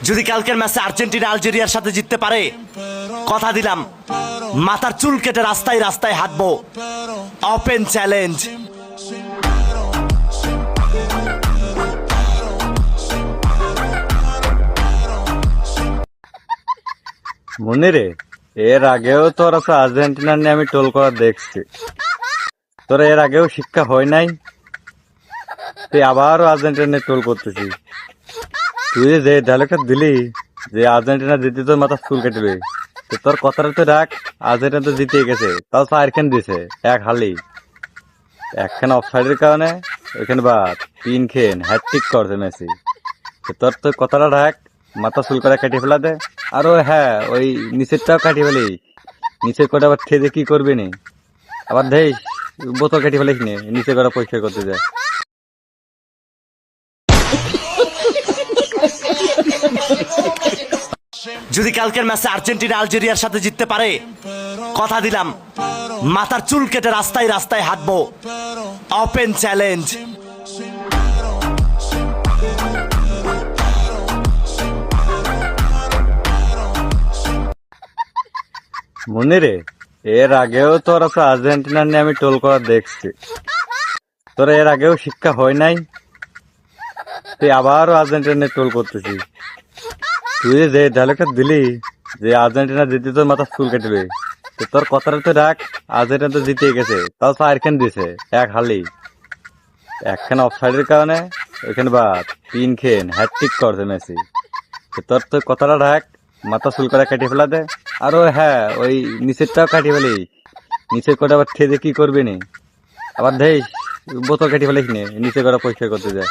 যদি কালকের ম্যাচে আর্জেন্টিনা আলজেরিয়ার সাথে জিততে পারে, কথা দিলাম মাথার চুল কেটে রাস্তায় রাস্তায় হাঁটবো। Open challenge. মনিরে, এর আগেও তোরা তো আর্জেন্টিনা নিয়ে আমি টোল করা দেখছি। তোরা এর আগেও শিক্ষা হয় নাই, তুই আবারও আর্জেন্টিনা নিয়ে টোল করতেছিস। তুই যে ডায়লগটা দিলি যে আর্জেন্টিনা জিতে তোর মাথা চুল কেটে, তো তোর কথাটা তো রাখ। আর্জেন্টিনা তো জিতে গেছে, তাও চারখান দিছে, এক হালি একখান অফসাইডের কারণে ওইখানে বাদ 3 খেন হ্যাটট্রিক করছে মেসি। তোর তো কথাটা রাখ, মাথা চুল করে কাটিয়ে ফেলা দে। আর হ্যাঁ, ওই নিচেরটাও কাটিয়ে ফেলি, নিচের কটা আবার ঠেদে কি করবি নি, আবার দেখ বোতল কাটিয়ে ফেলিস নি, নিচে কটা পরিষ্কার করতে যায়। যদি কালকের ম্যাচে আর্জেন্টিনা আলজেরিয়ার সাথে জিততে পারে, কথা দিলাম মাথার চুল কেটে রাস্তায় রাস্তায় হাঁটবো। Open challenge. মনিরে, এর আগেও তোরা তো আর্জেন্টিনা নিয়ে আমি টোল করা দেখছি। তোরা এর আগেও শিক্ষা হয় নাই, তুই আবারও আর্জেন্টিনা নিয়ে টোল করতেছিস। তুই যে ডায়লগটা দিলি যে আর্জেন্টিনা জিতে তোর মাথা চুল কেটে, তো তোর কথাটা তো রাখ। আর্জেন্টিনা তো জিতে গেছে, তাও চারখান দিছে, এক হালি একখান অফসাইডের কারণে ওইখানে বাদ 3 খেন হ্যাটট্রিক করছে মেসি। তোর তো কথাটা রাখ, মাথা চুল করে কাটিয়ে ফেলা দে। আর হ্যাঁ, ওই নিচেরটাও কাটিয়ে ফেলি, নিচের কটা আবার ঠেদে কি করবি নি, আবার দেখ বোতল কাটিয়ে ফেলিস নি, নিচে কটা পরিষ্কার করতে যায়।